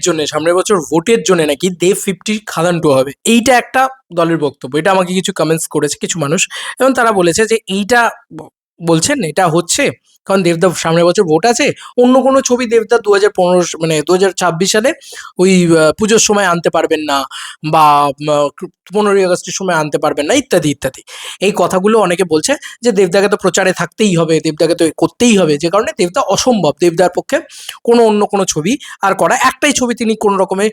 জন্য, সামনের বছর ভোটের জন্য নাকি দেব 50 খাদান 2 হবে, এইটা একটা দলের বক্তব্য। এটা আমাকে কিছু কমেন্টস করেছে কিছু মানুষ, এবং তারা বলেছে যে এইটা বলছেন এটা হচ্ছে কারণ দেবদা সামনের বছর ভোট আছে, অন্য কোনো ছবি দেবদা 2015 মানে 2026 সালে ওই পুজোর সময় আনতে পারবেন না, বা 15ই আগস্টের সময় আনতে পারবেন না, ইত্যাদি ইত্যাদি। এই কথাগুলো অনেকে বলছে যে দেবদাকে তো প্রচারে থাকতেই হবে, দেবদাকে তো করতেই হবে, যে কারণে দেবদা অসম্ভব, দেবদার পক্ষে কোনো অন্য কোনো ছবি আর করা, একটাই ছবি তিনি কোনো রকমে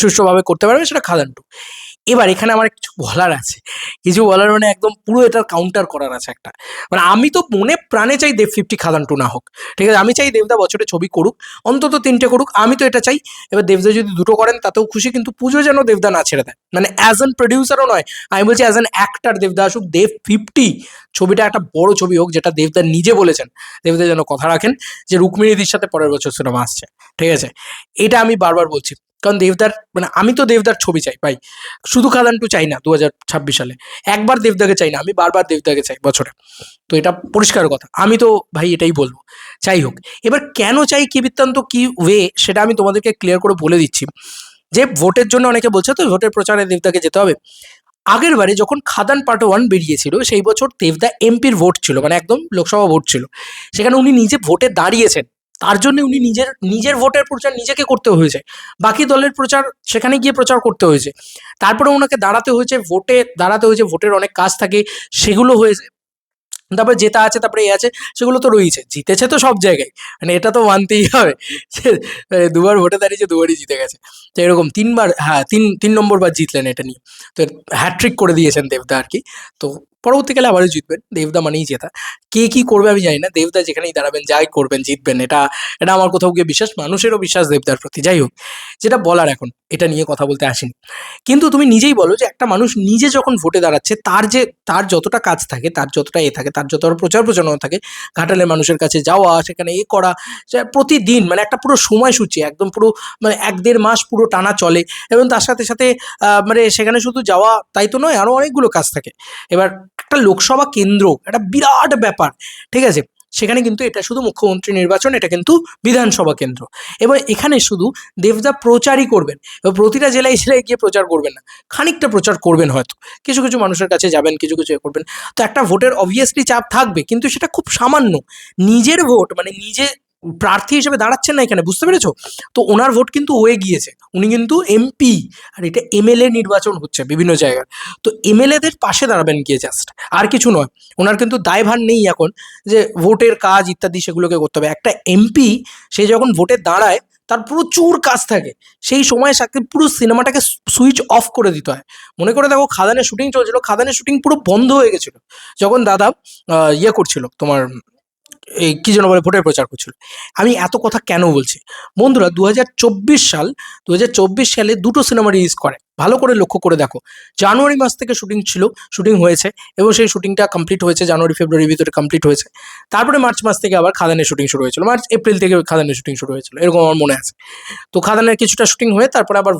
সুষ্ঠুভাবে করতে পারবেন, সেটা খাদান 2। এবার এখানে আমার কিছু বলার আছে, কিছু বলার মানে একদম পুরো এটার কাউন্টার করার আছে একটা। মানে আমি তো মনে প্রাণে চাই দেব 50 খাদান 2 না হোক, ঠিক আছে, আমি চাই দেবদা বছরে ছবি করুক, অন্তত 3টে করুক, আমি তো এটা চাই। এবার দেবদা যদি 2টো করেন তাতেও খুশি, কিন্তু পুজো যেন দেবদা না ছেড়ে দেয়, মানে অ্যাজ অ্যান প্রডিউসারও নয়, আমি বলছি অ্যাজ অ্যান অ্যাক্টার দেবদা আসুক, দেব 50 ছবিটা একটা বড় ছবি হোক, যেটা দেবদা নিজে বলেছেন, দেবদা যেন কথা রাখেন যে রুক্মিণীদির সাথে পরের বছর সিনেমা আসছে, ঠিক আছে, এটা আমি বারবার বলছি। কারণ দেবদার মানে আমি তো দেবদার ছবি চাই ভাই, শুধু খাদান 2 চাই না 2026 সালে, একবার দেবদাকে চাই না, আমি বারবার দেবদাকে চাই বছরে। তো এটা পরিষ্কার কথা, আমি তো ভাই এটাই বলবো, চাই হোক। এবার কেন চাই, কি বৃত্তান্ত, কি ওয়ে, সেটা আমি তোমাদেরকে ক্লিয়ার করে বলে দিচ্ছি। যে ভোটের জন্য অনেকে বলছে তো ভোটের প্রচারে দেবদাকে যেতে হবে। আগের বারে যখন খাদান পার্ট 1 বেরিয়েছিল, সেই বছর দেবদা এমপির ভোট ছিল, মানে একদম লোকসভা ভোট ছিল, সেখানে উনি নিজে ভোটে দাঁড়িয়েছেন, তার জন্য উনি নিজের নিজের ভোটের প্রচার নিজেকে করতে হয়েছে, বাকি দলের প্রচার সেখানে গিয়ে প্রচার করতে হয়েছে, তারপরে ওনাকে দাঁড়াতে হয়েছে, ভোটে দাঁড়াতে হয়েছে, ভোটের অনেক কাজ থাকে, সেগুলো হয়েছে, তারপরে জেতা আছে, তারপরে এ আছে, সেগুলো তো রয়েছে, জিতেছে তো সব জায়গায়, মানে এটা তো মানতেই হবে যে 2বার ভোটে দাঁড়িয়েছে, 2বারই জিতে গেছে। তো এরকম 3বার, হ্যাঁ 3 নম্বর বার জিতলেন এটা নিয়ে, তো হ্যাট্রিক করে দিয়েছেন দেবদা আর কি। তো পরবর্তীকালে আবারও জিতবেন, দেবদা মানেই জেতা। কে কি করবে আমি জানি না, দেবদা যেখানেই দাঁড়াবেন, যাই করবেন, জিতবেন, এটা এটা আমার কোথাও গিয়ে বিশ্বাস, মানুষেরও বিশ্বাস দেবদার প্রতি। যাই হোক, যেটা বলার এখন, এটা নিয়ে কথা বলতে আসিনি, কিন্তু তুমি নিজেই বলো যে একটা মানুষ নিজে যখন ভোটে দাঁড়াচ্ছে, তার যতটা কাজ থাকে, তার যতটা এ থাকে, তার যতটা প্রচার প্রচারণা থাকে, ঘাটালের মানুষের কাছে যাওয়া, সেখানে এ করা, প্রতিদিন মানে একটা পুরো সময়সূচি, একদম পুরো মানে 1-1.5 মাস পুরো টানা চলে, এবং তার সাথে সাথে মানে সেখানে শুধু যাওয়া তাই তো নয়, আরো অনেকগুলো কাজ থাকে। এবার একটা লোকসভা কেন্দ্র একটা বিরাট ব্যাপার, ঠিক আছে, সেখানে কিন্তু এটা শুধু মুখ্যমন্ত্রী নির্বাচন, এটা কিন্তু বিধানসভা কেন্দ্র। এবার এখানে শুধু দেবদা প্রচারই করবেন, এবার প্রতিটা জেলায় জেলায় গিয়ে প্রচার করবেন না, খানিকটা প্রচার করবেন হয়তো, কিছু কিছু মানুষের কাছে যাবেন, কিছু কিছু এ করবেন। তো একটা ভোটের অবভিয়াসলি চাপ থাকবে, কিন্তু সেটা খুব সামান্য। নিজের ভোট মানে নিজে প্রার্থী হিসেবে দাঁড়াচ্ছেন না এখানে, বুঝতে পেরেছো? তো ওনার ভোট কিন্তু হয়ে গিয়েছে, উনি কিন্তু এমপি, আর এটা এমএলএ নির্বাচন হচ্ছে বিভিন্ন জায়গায়। তো এমএলএদের পাশে দাঁড়াবেন গিয়ে, জাস্ট, আর কিছু নয়। ওনার কিন্তু দায়ভার নেই এখন যে ভোটের কাজ ইত্যাদি সেগুলোকে করতে হবে। একটা এমপি, সে যখন ভোটে দাঁড়ায়, তার প্রচুর কাজ থাকে, সেই সময় তাকে পুরো সিনেমাটাকে সুইচ অফ করে দিতে হয়। মনে করে দেখো, খাদানের শুটিং চলছিল, খাদানের শুটিং পুরো বন্ধ হয়ে গেছিল যখন দাদা ইয়ে করছিল তোমার, এই কি যেন বলে, ভোটের প্রচার করছিল। আমি এত কথা কেন বলছি বন্ধুরা, 2024 সালে 2টো সিনেমা রিলিজ করে, ভালো করে লক্ষ্য করে দেখো। জানুয়ারি মাস থেকে শুটিং ছিল, শুটিং হয়েছে, এবং সেই শুটিংটা কমপ্লিট হয়েছে জানুয়ারি ফেব্রুয়ারির ভিতরে কমপ্লিট হয়েছে। তারপরে মার্চ মাস থেকে আবার খাদানের শুটিং শুরু হয়েছিল, মার্চ এপ্রিল থেকে খাদানের শুটিং শুরু হয়েছিল, এরকম আমার মনে আছে। তো খাদানের কিছুটা শুটিং হয়ে তারপরে আবার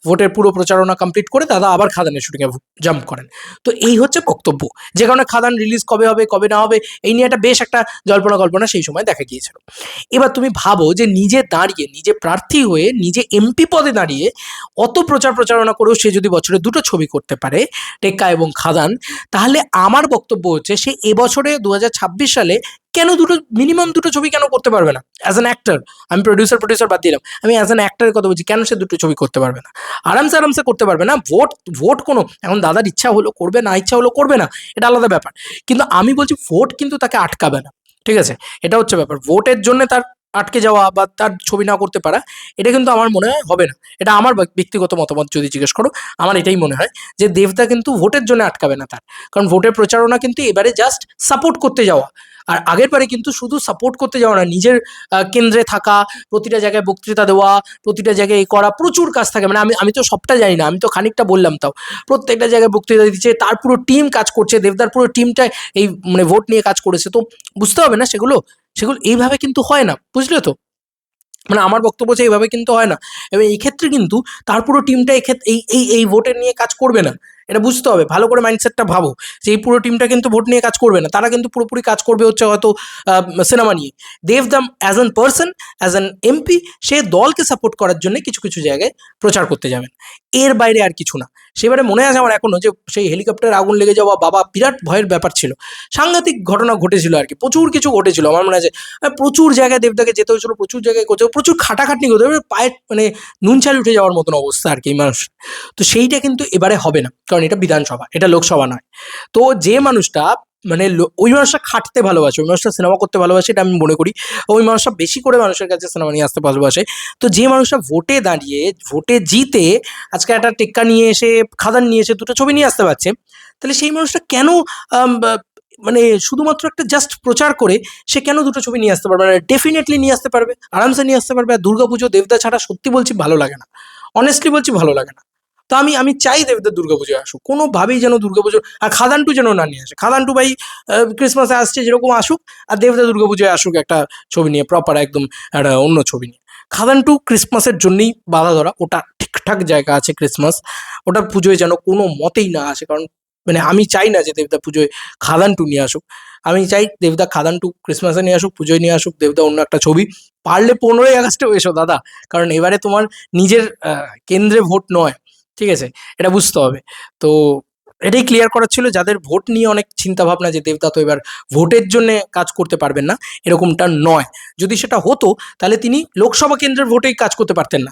ভোটের পুরো প্রচারণা কমপ্লিট করে দাদা আবার খাদানের শুটিংয়ে জাম্প করেন। তো এই হচ্ছে বক্তব্য, যে কারণে খাদান রিলিজ কবে হবে কবে না হবে এই নিয়ে একটা বেশ একটা জল্পনা কল্পনা সেই সময় দেখা গিয়েছিল। এবার তুমি ভাবো যে নিজে দাঁড়িয়ে, নিজে প্রার্থী হয়ে, নিজে এমপি পদে দাঁড়িয়ে অত প্রচার প্রচারণা করেও সে যদি বছরে 2টো ছবি করতে পারে, টেক্কা এবং খাদান, তাহলে আমার বক্তব্য হচ্ছে সে এবছরে 2026 সালে কেন মিনিমাম 2টো ছবি কেন করতে পারবে না? অ্যাজ অ্যান অ্যাক্টর, আমি প্রডিউসার বাদ দিলাম, আমি অ্যাজ অ্যান অ্যাক্টরের কথা বলছি, কেন সে 2টো ছবি করতে পারবে না? আরামসে করতে পারবে না। ভোট কোনো, এখন দাদার ইচ্ছা হলো করবে, না ইচ্ছা হলো করবে না, এটা আলাদা ব্যাপার। কিন্তু আমি বলছি ভোট কিন্তু তাকে আটকাবে না, ঠিক আছে, এটা হচ্ছে ব্যাপার। ভোটের জন্য তার আটকে যাওয়া বা তার ছবি না করতে পারা, এটা কিন্তু আমার মনে হয় হবে না। এটা আমার ব্যক্তিগত মতামত যদি জিজ্ঞেস করো, আমার এটাই মনে হয় যে দেবদা কিন্তু ভোটের জন্য আটকাবে না তার, কারণ ভোটের প্রচারণা কিন্তু এবারে জাস্ট সাপোর্ট করতে যাওয়া। আর আগের বারে কিন্তু শুধু সাপোর্ট করতে যাওয়া না, নিজের কেন্দ্রে থাকা, প্রতিটা জায়গায় বক্তৃতা দেওয়া, প্রতিটা জায়গায় এই করা, প্রচুর কাজ থাকে। মানে আমি তো সবটা জানি না, আমি তো খানিকটা বললাম, তাও প্রত্যেকটা জায়গায় বক্তৃতা দিচ্ছে, তার পুরো টিম কাজ করছে, দেবদার পুরো টিমটা এই মানে ভোট নিয়ে কাজ করেছে। তো বুঝতে হবে না, সেগুলো সেগুলো এইভাবে কিন্তু হয় না, বুঝলে তো? মানে আমার বক্তব্য হচ্ছে এইভাবে কিন্তু হয় না, এবং এই ক্ষেত্রে কিন্তু তার পুরো টিমটা এই ক্ষেত্রে এই এই এই ভোটের নিয়ে কাজ করবে না। এটা বুঝতে হবে, ভালো করে মাইন্ডসেটটা ভাবো যে এই পুরো টিমটা কিন্তু ভোট নিয়ে কাজ করবে না, তারা কিন্তু পুরোপুরি কাজ করবে হচ্ছে হয়তো সিনেমা নিয়ে। দেবদাম as an person, as an MP, সে দলকে সাপোর্ট করার জন্য কিছু কিছু জায়গায় প্রচার করতে যাবেন, এর বাইরে আর কিছু না। সেবারে মনে আছে আমার এখনো যে সেই হেলিকপ্টারে আগুন লেগে যাওয়া, বাবা বিরাট ভয়ের ব্যাপার ছিল, সাংঘাতিক ঘটনা ঘটেছিল আর কি, প্রচুর কিছু ঘটেছিল আমার মনে আছে। প্রচুর জায়গায় দেবদাকে যেতে হয়েছিল, প্রচুর জায়গায় করতে, প্রচুর খাটাখাটনি করতে হবে, পায়ে মানে নুন ছাল উঠে যাওয়ার মতন অবস্থা আর কি এই মানুষ। তো সেইটা কিন্তু এবারে হবে না, কারণ এটা বিধানসভা, এটা লোকসভা নয়। তো যে মানুষটা মানে ওই মানুষটা খাটতে ভালোবাসে, ওই মানুষটা সিনেমা করতে ভালোবাসে, এটা আমি মনে করি। ওই মানুষটা বেশি করে মানুষের কাছে সিনেমা নিয়ে আসতে ভালোবাসে। তো যে মানুষটা ভোটে দাঁড়িয়ে, ভোটে জিতে আজকে একটা টেক্কা নিয়ে এসে, খাদান নিয়ে এসে দুটো ছবি নিয়ে আসতে পারছে, তাহলে সেই মানুষটা কেন মানে শুধুমাত্র একটা জাস্ট প্রচার করে সে কেন দুটো ছবি নিয়ে আসতে পারবে না? ডেফিনেটলি নিয়ে আসতে পারবে, আরামসে নিয়ে আসতে পারবে। আর দুর্গাপুজো দেবদা ছাড়া সত্যি বলছি ভালো লাগে না, অনেস্টলি বলছি ভালো লাগে না। তো আমি চাই দেবদার দুর্গাপুজোয় আসুক, কোনোভাবেই যেন দুর্গাপুজো, আর খাদানটু যেন না নিয়ে আসে। খাদানটু ভাই ক্রিসমাসে আসছে যেরকম আসুক, আর দেবদা দুর্গাপুজোয় আসুক একটা ছবি নিয়ে, প্রপার একদম একটা অন্য ছবি নিয়ে। খাদানটু ক্রিসমাসের জন্যই বাধা ধরা, ওটা ঠিকঠাক জায়গা আছে ক্রিসমাস, ওটা পুজোয় যেন কোনো মতেই না আসে। কারণ মানে আমি চাই না যে দেবদা পুজোয় খাদানটু নিয়ে আসুক, আমি চাই দেবদা খাদানটু ক্রিসমাসে নিয়ে আসুক, পুজোয় নিয়ে আসুক দেবদা অন্য একটা ছবি। পারলে 15ই আগস্টেও এসো দাদা, কারণ এবারে তোমার নিজের কেন্দ্রে ভোট নয়, ঠিক আছে? এটা বুঝতে হবে। তো এটাই ক্লিয়ার করার ছিল, যাদের ভোট নিয়ে অনেক চিন্তা ভাবনা যে দেবদা তো এবার ভোটের জন্য কাজ করতে পারবেন না, এরকমটা নয়। যদি সেটা হতো তাহলে তিনি লোকসভা কেন্দ্রের ভোটেই কাজ করতে পারতেন না।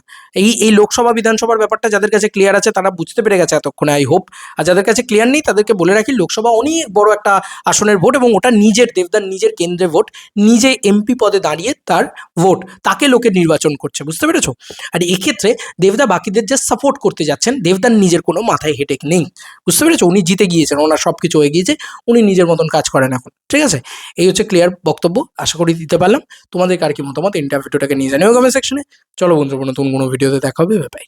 এই লোকসভা বিধানসভার ব্যাপারটা যাদের কাছে ক্লিয়ার আছে তারা বুঝতে পেরে গেছে এতক্ষণে, আই হোপ। আর যাদের কাছে ক্লিয়ার নেই তাদেরকে বলে রাখি, লোকসভা অনেক বড় একটা আসনের ভোট, এবং ওটা নিজের দেবদার নিজের কেন্দ্রে ভোট, নিজে এমপি পদে দাঁড়িয়ে তার ভোট, তাকে লোকে নির্বাচন করছে, বুঝতে পেরেছো? আর এক্ষেত্রে দেবদা বাকিদের যে সাপোর্ট করতে যাচ্ছেন, দেবদার নিজের কোনো মাথায় হেডেক নেই, বুঝতে পেরেছো? উনি জিতে গিয়েছেন, ওনার সব কিছু হয়ে গিয়েছে, উনি নিজের মতন কাজ করেন এখন, ঠিক আছে? এই হচ্ছে ক্লিয়ার বক্তব্য, আশা করি দিতে পারলাম। তোমাদের কার কি মতামত ইন্টারভিউটাকে নিয়ে জানিও কমেন্ট সেকশনে। চলো বন্ধুরা, নতুন কোনো ভিডিওতে দেখা হবে, বাই।